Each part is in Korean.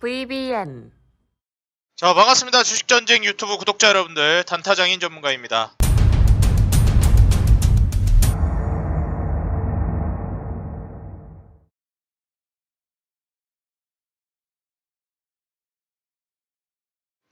VBN. 자, 반갑습니다. 주식전쟁 유튜브 구독자 여러분들, 단타장인 전문가입니다.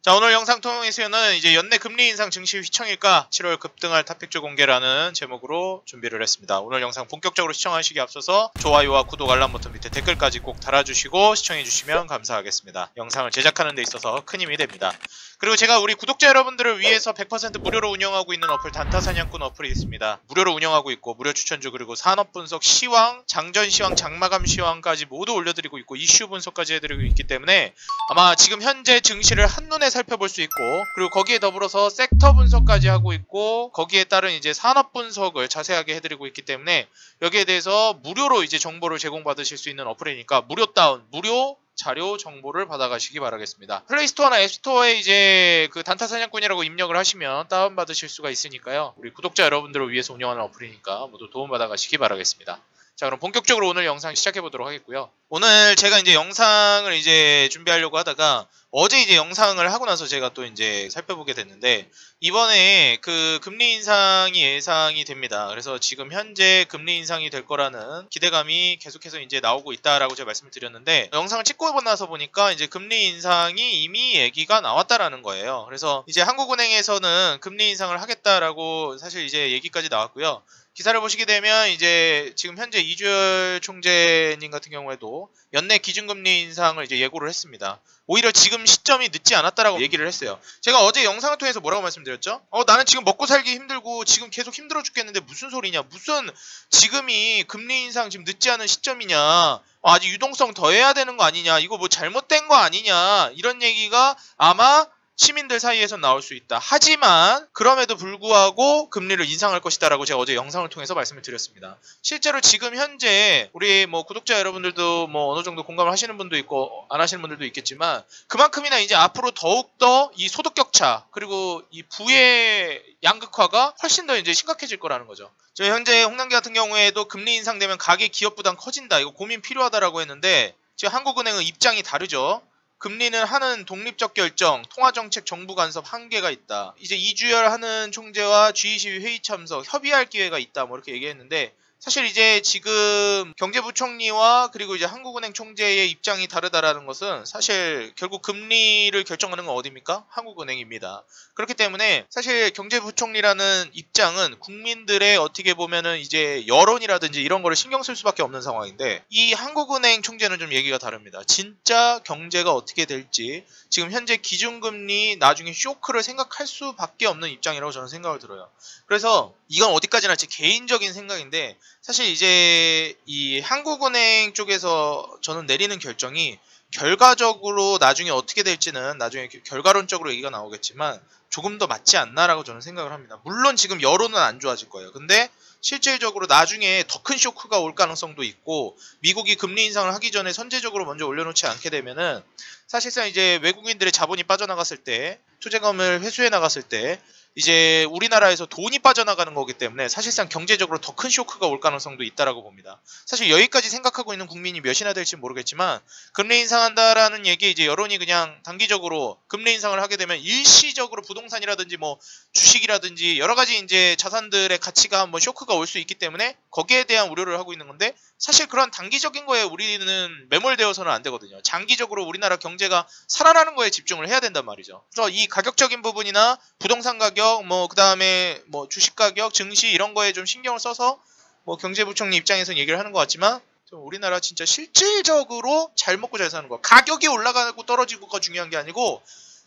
자, 오늘 영상 통해서는 이제 연내 금리 인상 증시 휘청일까 7월 급등할 탑픽주 공개라는 제목으로 준비를 했습니다. 오늘 영상 본격적으로 시청하시기 앞서서 좋아요와 구독 알람 버튼 밑에 댓글까지 꼭 달아주시고 시청해주시면 감사하겠습니다. 영상을 제작하는 데 있어서 큰 힘이 됩니다. 그리고 제가 우리 구독자 여러분들을 위해서 100% 무료로 운영하고 있는 어플 단타사냥꾼 어플이 있습니다. 무료로 운영하고 있고 무료 추천주 그리고 산업분석 시황, 장전시황, 장마감 시황까지 모두 올려드리고 있고 이슈 분석까지 해드리고 있기 때문에 아마 지금 현재 증시를 한눈에 살펴볼 수 있고 그리고 거기에 더불어서 섹터 분석까지 하고 있고 거기에 따른 이제 산업 분석을 자세하게 해드리고 있기 때문에 여기에 대해서 무료로 이제 정보를 제공받으실 수 있는 어플이니까 무료 다운, 무료 자료 정보를 받아가시기 바라겠습니다. 플레이스토어나 앱스토어에 이제 그 단타사냥꾼이라고 입력을 하시면 다운받으실 수가 있으니까요. 우리 구독자 여러분들을 위해서 운영하는 어플이니까 모두 도움받아가시기 바라겠습니다. 자, 그럼 본격적으로 오늘 영상 시작해보도록 하겠고요. 오늘 제가 이제 영상을 이제 준비하려고 하다가 어제 이제 영상을 하고 나서 제가 또 이제 살펴보게 됐는데 이번에 그 금리 인상이 예상이 됩니다. 그래서 지금 현재 금리 인상이 될 거라는 기대감이 계속해서 이제 나오고 있다라고 제가 말씀을 드렸는데 영상을 찍고 나서 보니까 이제 금리 인상이 이미 얘기가 나왔다라는 거예요. 그래서 이제 한국은행에서는 금리 인상을 하겠다라고 사실 이제 얘기까지 나왔고요. 기사를 보시게 되면 이제 지금 현재 이주열 총재님 같은 경우에도 연내 기준금리 인상을 이제 예고를 했습니다. 오히려 지금 시점이 늦지 않았다라고 얘기를 했어요. 제가 어제 영상을 통해서 뭐라고 말씀드렸죠? 나는 지금 먹고 살기 힘들고 지금 계속 힘들어 죽겠는데 무슨 소리냐? 무슨 지금이 금리 인상 지금 늦지 않은 시점이냐? 아직 유동성 더 해야 되는 거 아니냐? 이거 뭐 잘못된 거 아니냐? 이런 얘기가 아마 시민들 사이에서 나올 수 있다. 하지만 그럼에도 불구하고 금리를 인상할 것이다 라고 제가 어제 영상을 통해서 말씀을 드렸습니다. 실제로 지금 현재 우리 뭐 구독자 여러분들도 뭐 어느 정도 공감을 하시는 분도 있고 안 하시는 분들도 있겠지만 그만큼이나 이제 앞으로 더욱더 이 소득 격차 그리고 이 부의 양극화가 훨씬 더 이제 심각해질 거라는 거죠. 저 현재 홍남기 같은 경우에도 금리 인상되면 가계 기업 부담 커진다. 이거 고민 필요하다라고 했는데 지금 한국은행은 입장이 다르죠. 금리는 하는 독립적 결정, 통화정책 정부 간섭 한계가 있다. 이제 이주열 하는 총재와 G20 회의 참석, 협의할 기회가 있다. 뭐 이렇게 얘기했는데 사실 이제 지금 경제부총리와 그리고 이제 한국은행 총재의 입장이 다르다라는 것은 사실 결국 금리를 결정하는 건 어디입니까? 한국은행입니다. 그렇기 때문에 사실 경제부총리라는 입장은 국민들의 어떻게 보면은 이제 여론이라든지 이런 거를 신경 쓸 수밖에 없는 상황인데 이 한국은행 총재는 좀 얘기가 다릅니다. 진짜 경제가 어떻게 될지 지금 현재 기준금리 나중에 쇼크를 생각할 수밖에 없는 입장이라고 저는 생각을 들어요. 그래서 이건 어디까지나 제 개인적인 생각인데 사실 이제 이 한국은행 쪽에서 저는 내리는 결정이 결과적으로 나중에 어떻게 될지는 나중에 결과론적으로 얘기가 나오겠지만 조금 더 맞지 않나라고 저는 생각을 합니다. 물론 지금 여론은 안 좋아질 거예요. 근데 실질적으로 나중에 더 큰 쇼크가 올 가능성도 있고 미국이 금리 인상을 하기 전에 선제적으로 먼저 올려놓지 않게 되면은 사실상 이제 외국인들의 자본이 빠져나갔을 때 투자금을 회수해 나갔을 때 이제 우리나라에서 돈이 빠져나가는 거기 때문에 사실상 경제적으로 더 큰 쇼크가 올 가능성도 있다라고 봅니다. 사실 여기까지 생각하고 있는 국민이 몇이나 될지 모르겠지만 금리 인상한다라는 얘기 이제 여론이 그냥 단기적으로 금리 인상을 하게 되면 일시적으로 부동산이라든지 뭐 주식이라든지 여러 가지 이제 자산들의 가치가 한번 쇼크가 올 수 있기 때문에 거기에 대한 우려를 하고 있는 건데 사실 그런 단기적인 거에 우리는 매몰되어서는 안 되거든요. 장기적으로 우리나라 경제가 살아나는 거에 집중을 해야 된단 말이죠. 그래서 이 가격적인 부분이나 부동산 가격, 뭐 그다음에 뭐 주식 가격, 증시 이런 거에 좀 신경을 써서 뭐 경제부총리 입장에서는 얘기를 하는 것 같지만 좀 우리나라 진짜 실질적으로 잘 먹고 잘 사는 거. 가격이 올라가고 떨어지고가 중요한 게 아니고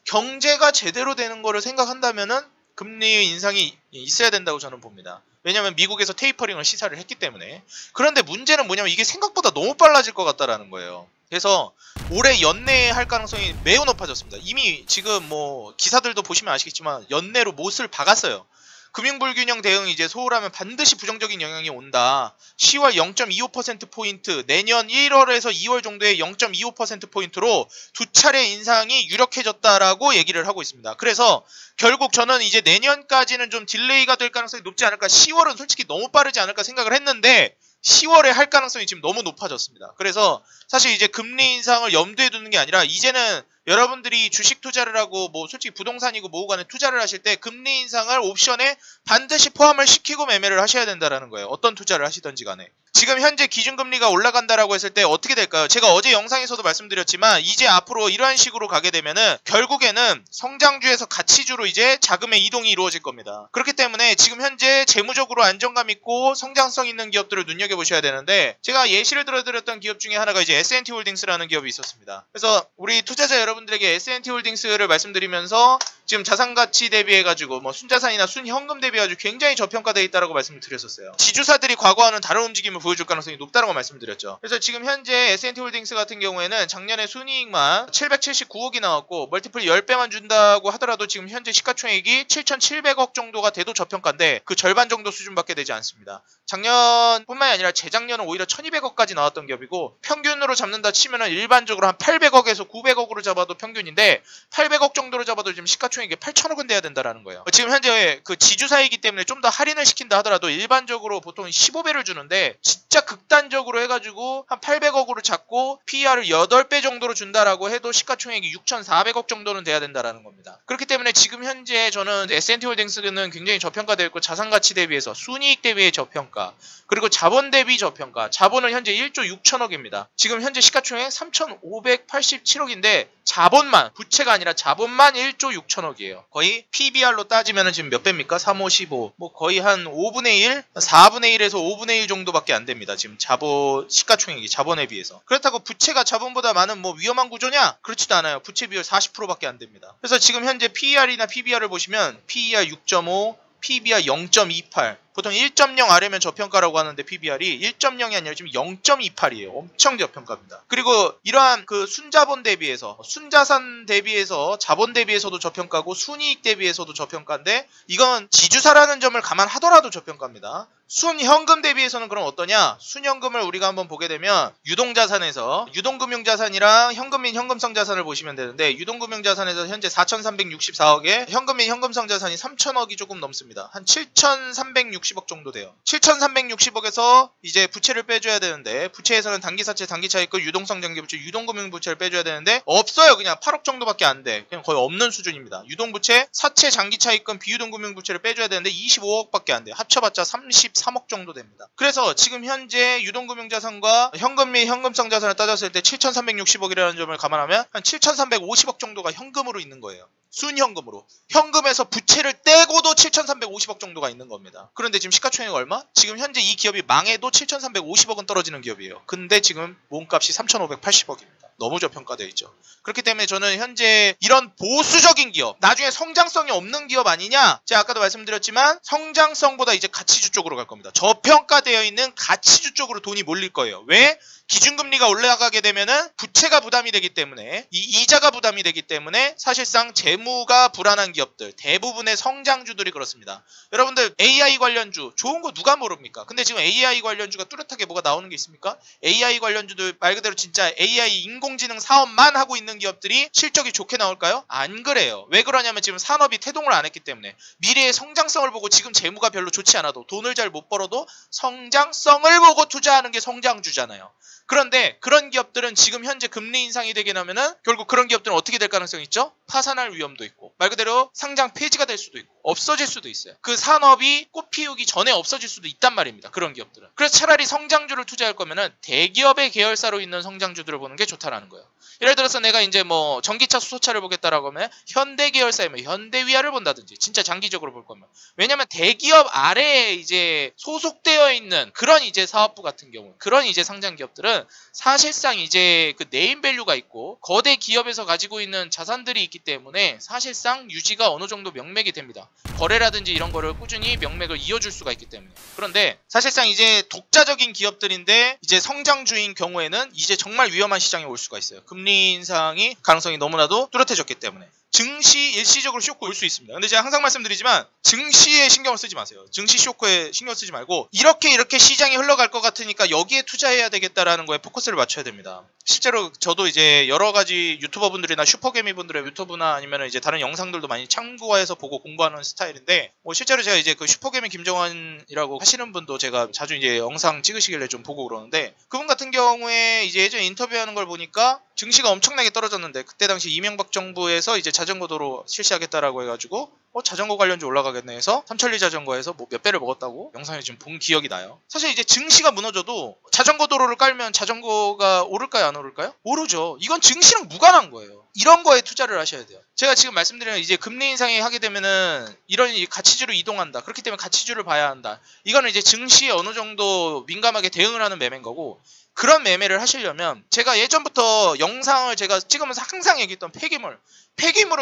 경제가 제대로 되는 거를 생각한다면은 금리 인상이 있어야 된다고 저는 봅니다. 왜냐하면 미국에서 테이퍼링을 시사를 했기 때문에. 그런데 문제는 뭐냐면 이게 생각보다 너무 빨라질 것 같다라는 거예요. 그래서 올해 연내에 할 가능성이 매우 높아졌습니다. 이미 지금 뭐 기사들도 보시면 아시겠지만 연내로 못을 박았어요. 금융불균형 대응이 이제 소홀하면 반드시 부정적인 영향이 온다. 10월 0.25%포인트, 내년 1월에서 2월 정도에 0.25%포인트로 두 차례 인상이 유력해졌다라고 얘기를 하고 있습니다. 그래서 결국 저는 이제 내년까지는 좀 딜레이가 될 가능성이 높지 않을까. 10월은 솔직히 너무 빠르지 않을까 생각을 했는데 10월에 할 가능성이 지금 너무 높아졌습니다. 그래서 사실 이제 금리 인상을 염두에 두는 게 아니라 이제는 여러분들이 주식 투자를 하고 뭐 솔직히 부동산이고 뭐고 간에 투자를 하실 때 금리 인상을 옵션에 반드시 포함을 시키고 매매를 하셔야 된다라는 거예요. 어떤 투자를 하시던지 간에. 지금 현재 기준금리가 올라간다라고 했을 때 어떻게 될까요? 제가 어제 영상에서도 말씀드렸지만 이제 앞으로 이러한 식으로 가게 되면은 결국에는 성장주에서 가치주로 이제 자금의 이동이 이루어질 겁니다. 그렇기 때문에 지금 현재 재무적으로 안정감 있고 성장성 있는 기업들을 눈여겨보셔야 되는데 제가 예시를 들어드렸던 기업 중에 하나가 이제 S&T홀딩스라는 기업이 있었습니다. 그래서 우리 투자자 여러분들에게 S&T홀딩스를 말씀드리면서 지금 자산가치 대비해가지고 뭐 순자산이나 순현금 대비해가지고 굉장히 저평가되어 있다고 말씀을 드렸었어요. 지주사들이 과거와는 다른 움직임을 보여줄 가능성이 높다고 말씀드렸죠. 그래서 지금 현재 S&T홀딩스 같은 경우에는 작년에 순이익만 779억이 나왔고 멀티플 10배만 준다고 하더라도 지금 현재 시가총액이 7,700억 정도가 돼도 저평가인데 그 절반 정도 수준밖에 되지 않습니다. 작년뿐만이 아니라 재작년은 오히려 1,200억까지 나왔던 기업이고 평균으로 잡는다 치면은 일반적으로 한 800억에서 900억으로 잡아도 평균인데 800억 정도로 잡아도 지금 시가총액이 8,000억은 돼야 된다라는 거예요. 지금 현재 그 지주사이기 때문에 좀 더 할인을 시킨다 하더라도 일반적으로 보통 15배를 주는데 진짜 극단적으로 해가지고 한 800억으로 잡고 PER을 8배 정도로 준다라고 해도 시가총액이 6,400억 정도는 돼야 된다라는 겁니다. 그렇기 때문에 지금 현재 저는 S&T홀딩스는 굉장히 저평가되어 있고 자산가치 대비해서 순이익 대비의 저평가 그리고 자본 대비 저평가 자본은 현재 1조 6천억입니다. 지금 현재 시가총액 3,587억인데 자본만 부채가 아니라 자본만 1조 6천억이에요. 거의 PBR로 따지면 지금 몇 배입니까? 3, 5, 15 뭐 거의 한 5분의 1? 4분의 1에서 5분의 1 정도밖에 안 됩니다. 지금 자본 시가총액이 자본에 비해서. 그렇다고 부채가 자본보다 많은 뭐 위험한 구조냐? 그렇지도 않아요. 부채 비율 40%밖에 안 됩니다. 그래서 지금 현재 PER이나 PBR을 보시면 PER 6.5, PBR 0.28 보통 1.0 아래면 저평가라고 하는데 PBR이 1.0이 아니라 지금 0.28이에요. 엄청 저평가입니다. 그리고 이러한 그 순자본 대비해서 순자산 대비해서 자본 대비해서도 저평가고 순이익 대비해서도 저평가인데 이건 지주사라는 점을 감안하더라도 저평가입니다. 순현금 대비해서는 그럼 어떠냐? 순현금을 우리가 한번 보게 되면 유동자산에서 유동금융자산이랑 현금 및 현금성 자산을 보시면 되는데 유동금융자산에서 현재 4,364억에 현금 및 현금성 자산이 3,000억이 조금 넘습니다. 한 7,360억 정도 돼요. 7,360억에서 이제 부채를 빼줘야 되는데 부채에서는 단기사채, 단기차익금, 유동성 장기부채, 유동금융부채를 빼줘야 되는데 없어요. 그냥 8억 정도밖에 안 돼. 그냥 거의 없는 수준입니다. 유동부채, 사채, 장기차익금, 비유동금융부채를 빼줘야 되는데 25억밖에 안 돼요. 합쳐봤자 33억 정도 됩니다. 그래서 지금 현재 유동금융자산과 현금 및 현금성 자산을 따졌을 때 7,360억이라는 점을 감안하면 한 7,350억 정도가 현금으로 있는 거예요. 순현금으로. 현금에서 부채를 떼고도 7,350억 정도가 있는 겁니다. 그런데 지금 시가총액 얼마? 지금 현재 이 기업이 망해도 7,350억은 떨어지는 기업이에요. 근데 지금 몸값이 3,580억입니다. 너무 저평가되어 있죠. 그렇기 때문에 저는 현재 이런 보수적인 기업, 나중에 성장성이 없는 기업 아니냐? 제가 아까도 말씀드렸지만 성장성보다 이제 가치주 쪽으로 갈 겁니다. 저평가되어 있는 가치주 쪽으로 돈이 몰릴 거예요. 왜? 기준금리가 올라가게 되면은 부채가 부담이 되기 때문에 이자가 부담이 되기 때문에 사실상 재무가 불안한 기업들 대부분의 성장주들이 그렇습니다. 여러분들 AI 관련주 좋은 거 누가 모릅니까? 근데 지금 AI 관련주가 뚜렷하게 뭐가 나오는 게 있습니까? AI 관련주들 말 그대로 진짜 AI 인공지능 사업만 하고 있는 기업들이 실적이 좋게 나올까요? 안 그래요. 왜 그러냐면 지금 산업이 태동을 안 했기 때문에 미래의 성장성을 보고 지금 재무가 별로 좋지 않아도 돈을 잘 못 벌어도 성장성을 보고 투자하는 게 성장주잖아요. 그런데 그런 기업들은 지금 현재 금리 인상이 되게 나면은 결국 그런 기업들은 어떻게 될 가능성이 있죠? 파산할 위험도 있고 말 그대로 상장 폐지가 될 수도 있고 없어질 수도 있어요. 그 산업이 꽃 피우기 전에 없어질 수도 있단 말입니다. 그런 기업들은. 그래서 차라리 성장주를 투자할 거면은 대기업의 계열사로 있는 성장주들을 보는 게 좋다라는 거예요. 예를 들어서 내가 이제 뭐 전기차, 수소차를 보겠다라고 하면 현대 계열사이면 현대위아를 본다든지 진짜 장기적으로 볼 거면. 왜냐면 대기업 아래에 이제 소속되어 있는 그런 이제 사업부 같은 경우 그런 이제 상장 기업들은 사실상 이제 그 네임밸류가 있고 거대 기업에서 가지고 있는 자산들이 있기 때문에 사실상 유지가 어느 정도 명맥이 됩니다. 거래라든지 이런 거를 꾸준히 명맥을 이어줄 수가 있기 때문에. 그런데 사실상 이제 독자적인 기업들인데 이제 성장주인 경우에는 이제 정말 위험한 시장에 올 수가 있어요. 금리 인상이 가능성이 너무나도 뚜렷해졌기 때문에. 증시 일시적으로 쇼크 올 수 있습니다. 근데 제가 항상 말씀드리지만 증시에 신경을 쓰지 마세요. 증시 쇼크에 신경 쓰지 말고 이렇게 시장이 흘러갈 것 같으니까 여기에 투자해야 되겠다라는 거에 포커스를 맞춰야 됩니다. 실제로 저도 이제 여러 가지 유튜버분들이나 슈퍼개미분들의 유튜브나 아니면 이제 다른 영상들도 많이 참고해서 보고 공부하는 스타일인데 뭐 실제로 제가 이제 그 슈퍼개미 김정환이라고 하시는 분도 제가 자주 이제 영상 찍으시길래 좀 보고 그러는데 그분 같은 경우에 이제 예전에 인터뷰하는 걸 보니까 증시가 엄청나게 떨어졌는데 그때 당시 이명박 정부에서 이제 자전거 도로 실시하겠다라고 해가지고 자전거 관련주 올라가겠네 해서 삼천리 자전거에서 뭐 몇 배를 먹었다고 영상에 지금 본 기억이 나요. 사실 이제 증시가 무너져도 자전거 도로를 깔면 자전거가 오를까요 안 오를까요? 오르죠. 이건 증시랑 무관한 거예요. 이런 거에 투자를 하셔야 돼요. 제가 지금 말씀드리는 이제 금리 인상이 하게 되면은 이런 가치주로 이동한다. 그렇기 때문에 가치주를 봐야 한다. 이거는 이제 증시에 어느 정도 민감하게 대응을 하는 매매인 거고 그런 매매를 하시려면 제가 예전부터 영상을 제가 찍으면서 항상 얘기했던 폐기물은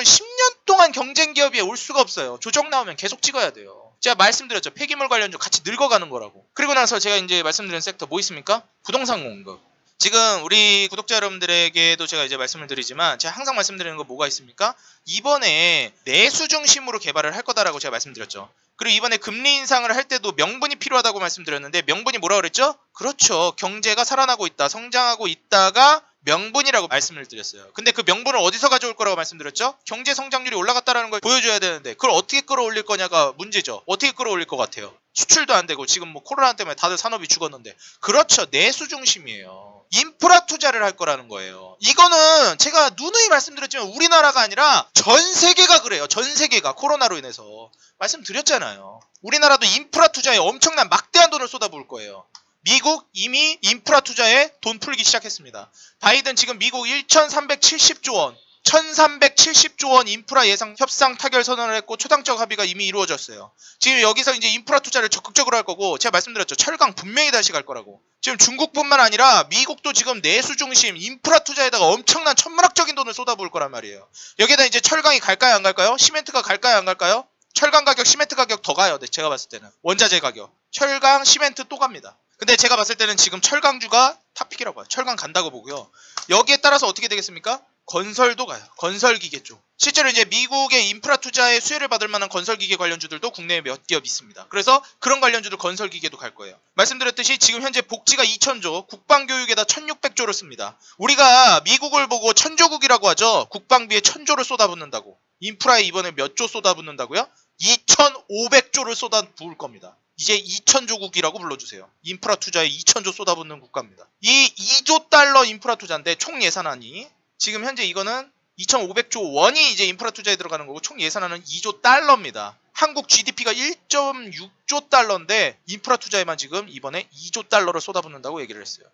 10년 동안 경쟁 기업에 올 수가 없어요. 조정 나오면 계속 찍어야 돼요. 제가 말씀드렸죠. 폐기물 관련주 같이 늙어가는 거라고. 그리고 나서 제가 이제 말씀드린 섹터 뭐 있습니까? 부동산 공급. 지금 우리 구독자 여러분들에게도 제가 이제 말씀을 드리지만 제가 항상 말씀드리는 거 뭐가 있습니까? 이번에 내수 중심으로 개발을 할 거다라고 제가 말씀드렸죠. 그리고 이번에 금리 인상을 할 때도 명분이 필요하다고 말씀드렸는데 명분이 뭐라고 그랬죠? 그렇죠. 경제가 살아나고 있다. 성장하고 있다가 명분이라고 말씀을 드렸어요. 근데 그 명분을 어디서 가져올 거라고 말씀드렸죠? 경제 성장률이 올라갔다라는 걸 보여줘야 되는데 그걸 어떻게 끌어올릴 거냐가 문제죠. 어떻게 끌어올릴 것 같아요? 수출도 안 되고 지금 뭐 코로나 때문에 다들 산업이 죽었는데 그렇죠. 내수 중심이에요. 인프라 투자를 할 거라는 거예요. 이거는 제가 누누이 말씀드렸지만 우리나라가 아니라 전 세계가 그래요. 전 세계가 코로나로 인해서 말씀드렸잖아요. 우리나라도 인프라 투자에 엄청난 막대한 돈을 쏟아부을 거예요. 미국 이미 인프라 투자에 돈 풀기 시작했습니다. 바이든 지금 미국 1,370조 원 1,370조 원 인프라 예상 협상 타결 선언을 했고 초당적 합의가 이미 이루어졌어요. 지금 여기서 이제 인프라 투자를 적극적으로 할 거고 제가 말씀드렸죠. 철강 분명히 다시 갈 거라고. 지금 중국뿐만 아니라 미국도 지금 내수 중심 인프라 투자에다가 엄청난 천문학적인 돈을 쏟아부을 거란 말이에요. 여기에다 이제 철강이 갈까요 안 갈까요? 시멘트가 갈까요 안 갈까요? 철강 가격, 시멘트 가격 더 가요. 네, 제가 봤을 때는. 원자재 가격. 철강, 시멘트 또 갑니다. 근데 제가 봤을 때는 지금 철강주가 탑픽이라고 봐요. 철강 간다고 보고요. 여기에 따라서 어떻게 되겠습니까? 건설도 가요. 건설기계 쪽. 실제로 이제 미국의 인프라 투자에 수혜를 받을 만한 건설기계 관련주들도 국내에 몇 기업 있습니다. 그래서 그런 관련주들 건설기계도 갈 거예요. 말씀드렸듯이 지금 현재 복지가 2,000조, 국방교육에다 1,600조를 씁니다. 우리가 미국을 보고 천조국이라고 하죠. 국방비에 1,000조를 쏟아붓는다고. 인프라에 이번에 몇 조 쏟아붓는다고요? 2,500조를 쏟아부을 겁니다. 이제 2,000조국이라고 불러주세요. 인프라 투자에 2,000조 쏟아붓는 국가입니다. 이 2조 달러 인프라 투자인데 총 예산안이 지금 현재 이거는 2,500조 원이 이제 인프라 투자에 들어가는 거고 총 예산안은 2조 달러입니다. 한국 GDP가 1.6조 달러인데 인프라 투자에만 지금 이번에 2조 달러를 쏟아붓는다고 얘기를 했어요.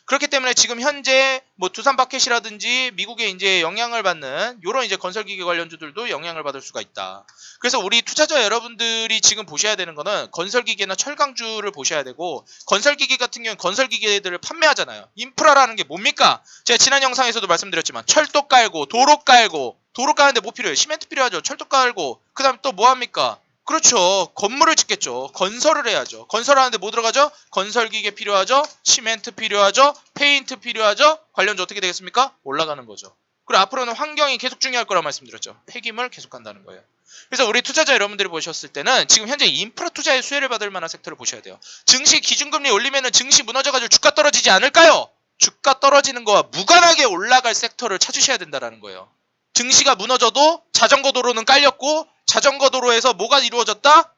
그렇기 때문에 지금 현재 뭐 두산바켓이라든지 미국에 이제 영향을 받는 요런 이제 건설기계 관련주들도 영향을 받을 수가 있다. 그래서 우리 투자자 여러분들이 지금 보셔야 되는 거는 건설기계나 철강주를 보셔야 되고 건설기계 같은 경우는 건설기계들을 판매하잖아요. 인프라라는 게 뭡니까? 제가 지난 영상에서도 말씀드렸지만 철도 깔고 도로 까는데 뭐 필요해요? 시멘트 필요하죠. 철도 깔고 그 다음에 또 뭐 합니까? 그렇죠. 건물을 짓겠죠. 건설을 해야죠. 건설하는데 뭐 들어가죠? 건설기계 필요하죠. 시멘트 필요하죠. 페인트 필요하죠. 관련주 어떻게 되겠습니까? 올라가는 거죠. 그리고 앞으로는 환경이 계속 중요할 거라고 말씀드렸죠. 폐기물 계속 간다는 거예요. 그래서 우리 투자자 여러분들이 보셨을 때는 지금 현재 인프라 투자에 수혜를 받을 만한 섹터를 보셔야 돼요. 증시 기준금리 올리면은 증시 무너져가지고 주가 떨어지지 않을까요? 주가 떨어지는 거와 무관하게 올라갈 섹터를 찾으셔야 된다는 거예요. 증시가 무너져도 자전거 도로는 깔렸고 자전거 도로에서 뭐가 이루어졌다?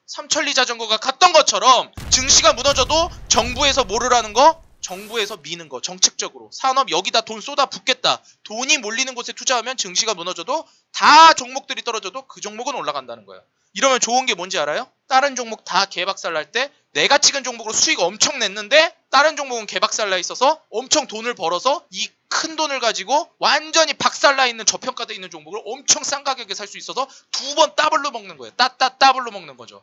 삼천리 자전거가 갔던 것처럼 증시가 무너져도 정부에서 뭐를 하는 거? 정부에서 미는 거. 정책적으로. 산업 여기다 돈 쏟아 붓겠다. 돈이 몰리는 곳에 투자하면 증시가 무너져도 다 종목들이 떨어져도 그 종목은 올라간다는 거예요. 이러면 좋은 게 뭔지 알아요? 다른 종목 다 개박살 날 때 내가 찍은 종목으로 수익 엄청 냈는데 다른 종목은 개박살 나 있어서 엄청 돈을 벌어서 이 큰 돈을 가지고 완전히 박살나 있는 저평가되어 있는 종목을 엄청 싼 가격에 살 수 있어서 두 번 더블로 먹는 거예요. 더블로 먹는 거죠.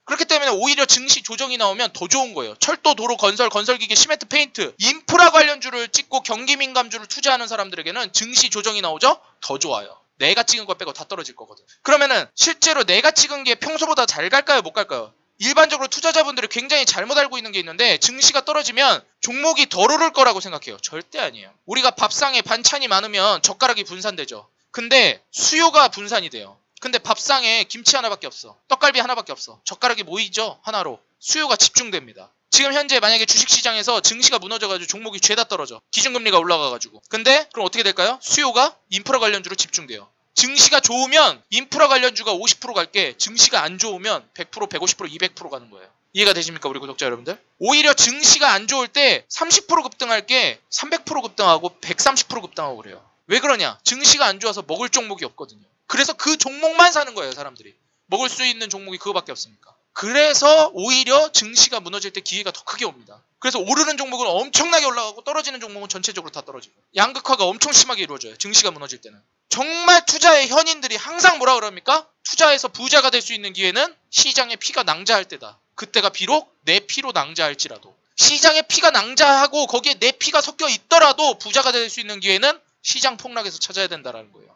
그렇기 때문에 오히려 증시 조정이 나오면 더 좋은 거예요. 철도, 도로, 건설기계, 시멘트, 페인트, 인프라 관련주를 찍고 경기민감주를 투자하는 사람들에게는 증시 조정이 나오죠? 더 좋아요. 내가 찍은 거 빼고 다 떨어질 거거든. 그러면은 실제로 내가 찍은 게 평소보다 잘 갈까요? 못 갈까요? 일반적으로 투자자분들이 굉장히 잘못 알고 있는 게 있는데 증시가 떨어지면 종목이 덜 오를 거라고 생각해요. 절대 아니에요. 우리가 밥상에 반찬이 많으면 젓가락이 분산되죠. 근데 수요가 분산이 돼요. 근데 밥상에 김치 하나밖에 없어. 떡갈비 하나밖에 없어. 젓가락이 모이죠? 하나로. 수요가 집중됩니다. 지금 현재 만약에 주식시장에서 증시가 무너져가지고 종목이 죄다 떨어져. 기준금리가 올라가가지고. 근데 그럼 어떻게 될까요? 수요가 인프라 관련주로 집중돼요. 증시가 좋으면 인프라 관련주가 50% 갈게, 증시가 안 좋으면 100%, 150%, 200% 가는 거예요. 이해가 되십니까, 우리 구독자 여러분들? 오히려 증시가 안 좋을 때 30% 급등할 게 300% 급등하고 130% 급등하고 그래요. 왜 그러냐? 증시가 안 좋아서 먹을 종목이 없거든요. 그래서 그 종목만 사는 거예요, 사람들이. 먹을 수 있는 종목이 그거밖에 없으니까. 그래서 오히려 증시가 무너질 때 기회가 더 크게 옵니다. 그래서 오르는 종목은 엄청나게 올라가고 떨어지는 종목은 전체적으로 다 떨어지고, 양극화가 엄청 심하게 이루어져요, 증시가 무너질 때는. 정말 투자의 현인들이 항상 뭐라 그럽니까? 투자해서 부자가 될 수 있는 기회는 시장의 피가 낭자할 때다. 그때가 비록 내 피로 낭자할지라도. 시장의 피가 낭자하고 거기에 내 피가 섞여 있더라도 부자가 될 수 있는 기회는 시장 폭락에서 찾아야 된다는 거예요.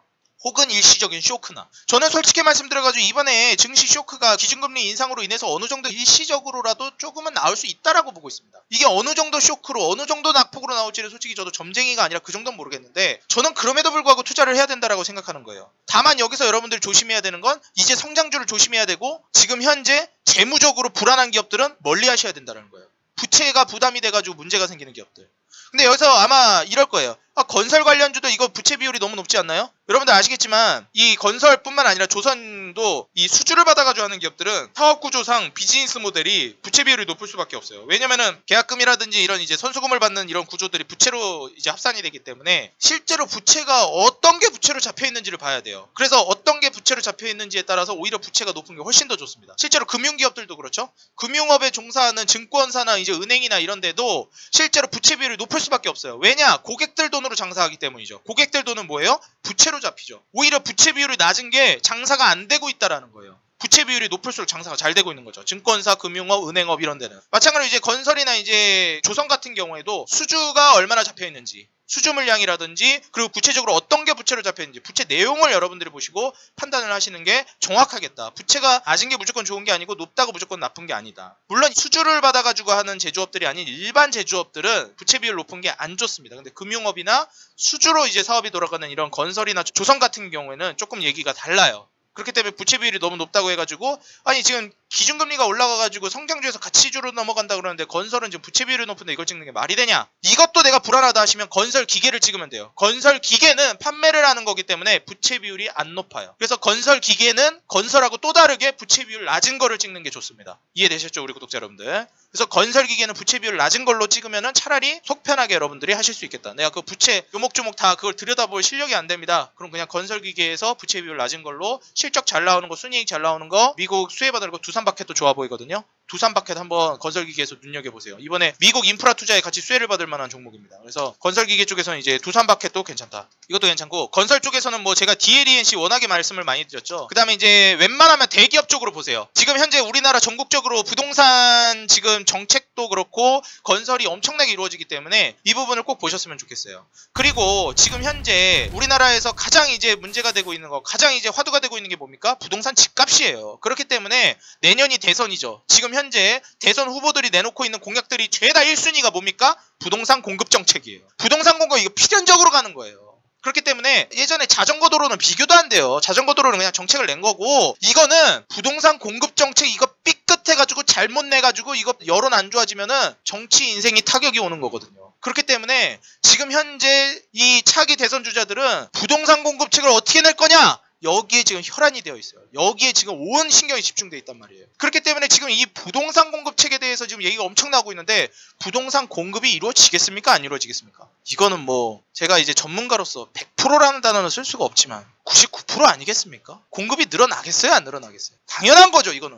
혹은 일시적인 쇼크나. 저는 솔직히 말씀드려가지고 이번에 증시 쇼크가 기준금리 인상으로 인해서 어느 정도 일시적으로라도 조금은 나올 수 있다라고 보고 있습니다. 이게 어느 정도 쇼크로 어느 정도 낙폭으로 나올지는 솔직히 저도 점쟁이가 아니라 그 정도는 모르겠는데, 저는 그럼에도 불구하고 투자를 해야 된다라고 생각하는 거예요. 다만 여기서 여러분들 조심해야 되는 건 이제 성장주를 조심해야 되고, 지금 현재 재무적으로 불안한 기업들은 멀리 하셔야 된다는 거예요. 부채가 부담이 돼가지고 문제가 생기는 기업들. 근데 여기서 아마 이럴 거예요. 건설 관련주도 이거 부채 비율이 너무 높지 않나요? 여러분들 아시겠지만 이 건설뿐만 아니라 조선도 이 수주를 받아가지고 하는 기업들은 사업 구조상 비즈니스 모델이 부채 비율이 높을 수밖에 없어요. 왜냐면은 계약금이라든지 이런 이제 선수금을 받는 이런 구조들이 부채로 이제 합산이 되기 때문에 실제로 부채가 어떤 게 부채로 잡혀 있는지를 봐야 돼요. 그래서 어떤 게 부채로 잡혀 있는지에 따라서 오히려 부채가 높은 게 훨씬 더 좋습니다. 실제로 금융기업들도 그렇죠. 금융업에 종사하는 증권사나 이제 은행이나 이런 데도 실제로 부채 비율이 높을 수밖에 없어요. 왜냐? 고객들 돈으로 장사하기 때문이죠. 고객들 돈은 뭐예요? 부채로 잡히죠. 오히려 부채 비율이 낮은 게 장사가 안 되고 있다라는 거예요. 부채 비율이 높을수록 장사가 잘 되고 있는 거죠. 증권사, 금융업, 은행업 이런 데는. 마찬가지로 이제 건설이나 이제 조선 같은 경우에도 수주가 얼마나 잡혀 있는지, 수주 물량이라든지, 그리고 구체적으로 어떤 게 부채로 잡혀 있는지, 부채 내용을 여러분들이 보시고 판단을 하시는 게 정확하겠다. 부채가 낮은 게 무조건 좋은 게 아니고 높다고 무조건 나쁜 게 아니다. 물론 수주를 받아가지고 하는 제조업들이 아닌 일반 제조업들은 부채 비율 높은 게 안 좋습니다. 근데 금융업이나 수주로 이제 사업이 돌아가는 이런 건설이나 조선 같은 경우에는 조금 얘기가 달라요. 그렇기 때문에 부채 비율이 너무 높다고 해가지고, 아니 지금 기준금리가 올라가가지고 성장주에서 가치주로 넘어간다 그러는데 건설은 지금 부채 비율이 높은데 이걸 찍는 게 말이 되냐? 이것도 내가 불안하다 하시면 건설 기계를 찍으면 돼요. 건설 기계는 판매를 하는 거기 때문에 부채 비율이 안 높아요. 그래서 건설 기계는 건설하고 또 다르게 부채 비율 낮은 거를 찍는 게 좋습니다. 이해되셨죠, 우리 구독자 여러분들? 그래서 건설 기계는 부채 비율 낮은 걸로 찍으면은 차라리 속 편하게 여러분들이 하실 수 있겠다. 내가 그 부채 요목조목 다 그걸 들여다볼 실력이 안 됩니다. 그럼 그냥 건설 기계에서 부채 비율 낮은 걸로 실적 잘 나오는 거, 순이익 잘 나오는 거, 미국 수혜받는 거 두산바켓도 좋아 보이거든요. 두산바켓 한번 건설기계에서 눈여겨보세요. 이번에 미국 인프라 투자에 같이 수혜를 받을 만한 종목입니다. 그래서 건설기계 쪽에서는 이제 두산바켓도 괜찮다. 이것도 괜찮고, 건설 쪽에서는 뭐 제가 DLENC 워낙에 말씀을 많이 드렸죠. 그 다음에 이제 웬만하면 대기업 쪽으로 보세요. 지금 현재 우리나라 전국적으로 부동산 지금 정책도 그렇고 건설이 엄청나게 이루어지기 때문에 이 부분을 꼭 보셨으면 좋겠어요. 그리고 지금 현재 우리나라에서 가장 이제 문제가 되고 있는 거, 가장 이제 화두가 되고 있는 게 뭡니까? 부동산 집값이에요. 그렇기 때문에 내년이 대선이죠. 지금 현재 대선 후보들이 내놓고 있는 공약들이 죄다 1순위가 뭡니까? 부동산 공급 정책이에요. 부동산 공급 이거 필연적으로 가는 거예요. 그렇기 때문에 예전에 자전거 도로는 비교도 안 돼요. 자전거 도로는 그냥 정책을 낸 거고, 이거는 부동산 공급 정책 이거 삐끗해가지고 잘못 내가지고 이거 여론 안 좋아지면은 정치 인생이 타격이 오는 거거든요. 그렇기 때문에 지금 현재 이 차기 대선 주자들은 부동산 공급책을 어떻게 낼 거냐? 여기에 지금 혈안이 되어 있어요. 여기에 지금 온 신경이 집중되어 있단 말이에요. 그렇기 때문에 지금 이 부동산 공급책에 대해서 지금 얘기가 엄청 나오고 있는데, 부동산 공급이 이루어지겠습니까? 안 이루어지겠습니까? 이거는 뭐 제가 이제 전문가로서 100%라는 단어는 쓸 수가 없지만 99% 아니겠습니까? 공급이 늘어나겠어요? 안 늘어나겠어요? 당연한 거죠. 이거는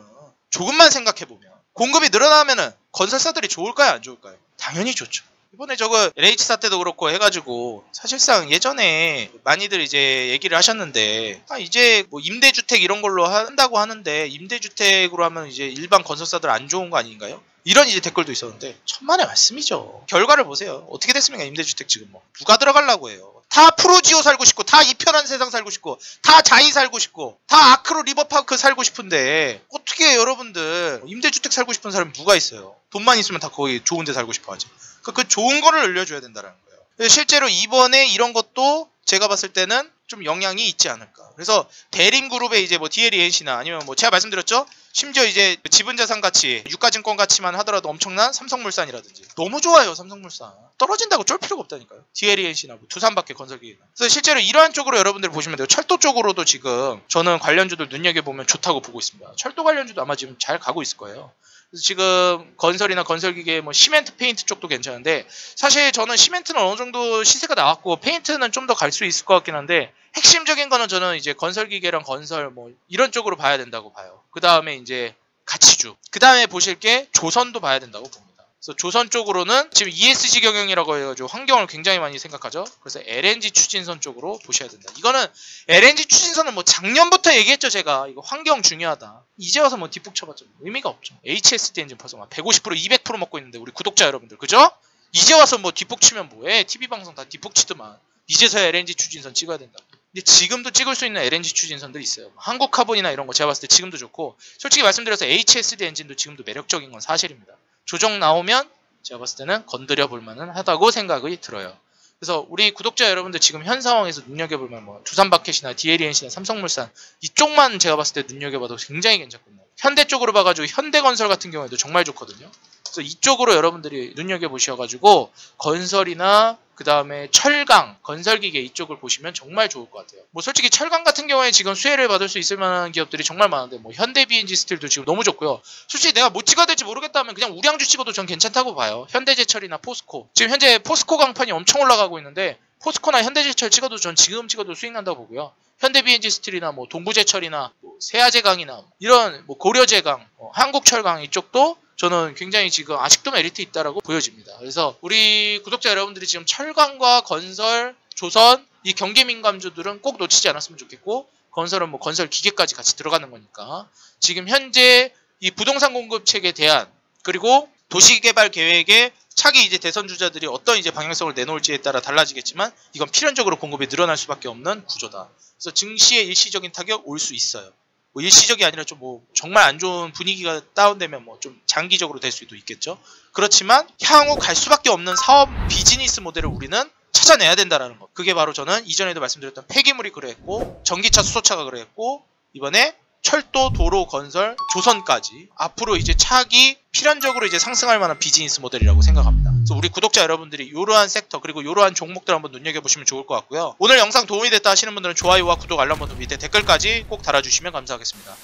조금만 생각해보면 공급이 늘어나면은 건설사들이 좋을까요? 안 좋을까요? 당연히 좋죠. 이번에 저거 LH사 때도 그렇고 해가지고 사실상 예전에 많이들 이제 얘기를 하셨는데, 이제 뭐 임대주택 이런 걸로 한다고 하는데 임대주택으로 하면 이제 일반 건설사들 안 좋은 거 아닌가요? 이런 이제 댓글도 있었는데 천만의 말씀이죠. 결과를 보세요. 어떻게 됐습니까? 임대주택 지금 뭐 누가 들어가려고 해요? 다 프로지오 살고 싶고, 다 이 편한 세상 살고 싶고, 다 자이 살고 싶고, 다 아크로 리버파크 살고 싶은데 어떻게 여러분들 임대주택 살고 싶은 사람이 누가 있어요? 돈만 있으면 다 거기 좋은 데 살고 싶어 하지. 그 좋은 거를 늘려줘야 된다는 거예요. 실제로 이번에 이런 것도 제가 봤을 때는 좀 영향이 있지 않을까. 그래서 대림그룹의 이제 뭐 DLENC나 아니면 뭐 제가 말씀드렸죠. 심지어 이제 지분자산 가치, 유가증권 가치만 하더라도 엄청난 삼성물산이라든지 너무 좋아요. 삼성물산 떨어진다고 쫄 필요가 없다니까요. DLENC나 뭐 두산밖에 건설기계나. 그래서 실제로 이러한 쪽으로 여러분들 보시면 돼요. 철도 쪽으로도 지금 저는 관련주들 눈여겨보면 좋다고 보고 있습니다. 철도 관련주도 아마 지금 잘 가고 있을 거예요. 그래서 지금 건설이나 건설기계 뭐 시멘트 페인트 쪽도 괜찮은데 사실 저는 시멘트는 어느 정도 시세가 나왔고 페인트는 좀 더 갈 수 있을 것 같긴 한데 핵심적인 거는 저는 이제 건설기계랑 건설 뭐 이런 쪽으로 봐야 된다고 봐요. 그 다음에 이제 가치주. 그 다음에 보실 게 조선도 봐야 된다고 봅니다. 그래서 조선 쪽으로는 지금 ESG 경영이라고 해가지고 환경을 굉장히 많이 생각하죠. 그래서 LNG 추진선 쪽으로 보셔야 된다. 이거는 LNG 추진선은 뭐 작년부터 얘기했죠. 제가 이거 환경 중요하다. 이제 와서 뭐 뒷북 쳐봤자 의미가 없죠. HSD 엔진 벌써 막 150% 200% 먹고 있는데 우리 구독자 여러분들 그죠? 이제 와서 뭐 뒷북 치면 뭐해? TV방송 다 뒷북 치더만. 이제서야 LNG 추진선 찍어야 된다. 근데 지금도 찍을 수 있는 LNG 추진선들이 있어요. 한국카본이나 이런 거 제가 봤을 때 지금도 좋고 솔직히 말씀드려서 HSD 엔진도 지금도 매력적인 건 사실입니다. 조정 나오면 제가 봤을 때는 건드려 볼 만은 하다고 생각이 들어요. 그래서 우리 구독자 여러분들 지금 현 상황에서 눈여겨볼 만한 뭐 두산바켓이나 DLENC나 삼성물산 이쪽만 제가 봤을 때 눈여겨봐도 굉장히 괜찮거든요. 현대 쪽으로 봐가지고 현대건설 같은 경우에도 정말 좋거든요. 그래서 이쪽으로 여러분들이 눈여겨보셔가지고 건설이나 그 다음에 철강, 건설기계 이쪽을 보시면 정말 좋을 것 같아요. 뭐 솔직히 철강 같은 경우에 지금 수혜를 받을 수 있을 만한 기업들이 정말 많은데 뭐 현대비엔지 스틸도 지금 너무 좋고요. 솔직히 내가 못 찍어야 될지 모르겠다 하면 그냥 우량주 찍어도 전 괜찮다고 봐요. 현대제철이나 포스코. 지금 현재 포스코 강판이 엄청 올라가고 있는데 포스코나 현대제철 찍어도 전 지금 찍어도 수익 난다고 보고요. 현대비엔지 스틸이나 뭐 동부제철이나 뭐 세아제강이나 이런 뭐 고려제강, 한국철강 이쪽도 저는 굉장히 지금 아직도 메리트 있다라고 보여집니다. 그래서 우리 구독자 여러분들이 지금 철강과 건설, 조선 이 경기 민감주들은 꼭 놓치지 않았으면 좋겠고 건설은 뭐 건설 기계까지 같이 들어가는 거니까 지금 현재 이 부동산 공급책에 대한 그리고 도시개발 계획에 차기 이제 대선 주자들이 어떤 이제 방향성을 내놓을지에 따라 달라지겠지만 이건 필연적으로 공급이 늘어날 수밖에 없는 구조다. 그래서 증시에 일시적인 타격 올 수 있어요. 뭐 일시적이 아니라 좀 뭐 정말 안 좋은 분위기가 다운되면 뭐 좀 장기적으로 될 수도 있겠죠. 그렇지만 향후 갈 수밖에 없는 사업 비즈니스 모델을 우리는 찾아내야 된다라는 것. 그게 바로 저는 이전에도 말씀드렸던 폐기물이 그랬고 전기차 수소차가 그랬고 이번에 철도, 도로, 건설, 조선까지 앞으로 이제 차기 필연적으로 이제 상승할 만한 비즈니스 모델이라고 생각합니다. 그래서 우리 구독자 여러분들이 이러한 섹터 그리고 이러한 종목들 한번 눈여겨보시면 좋을 것 같고요. 오늘 영상 도움이 됐다 하시는 분들은 좋아요와 구독, 알람 버튼 밑에 댓글까지 꼭 달아주시면 감사하겠습니다.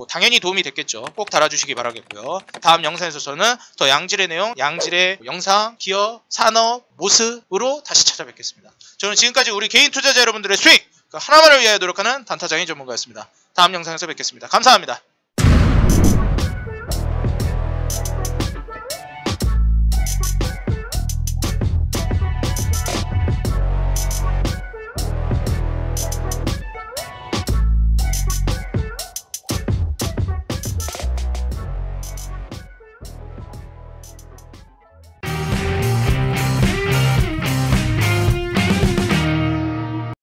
당연히 도움이 됐겠죠. 꼭 달아주시기 바라겠고요. 다음 영상에서 저는 더 양질의 내용, 양질의 영상, 기업, 산업, 모습으로 다시 찾아뵙겠습니다. 저는 지금까지 우리 개인 투자자 여러분들의 수익 하나만을 위하여 노력하는 단타장인 전문가였습니다. 다음 영상에서 뵙겠습니다. 감사합니다.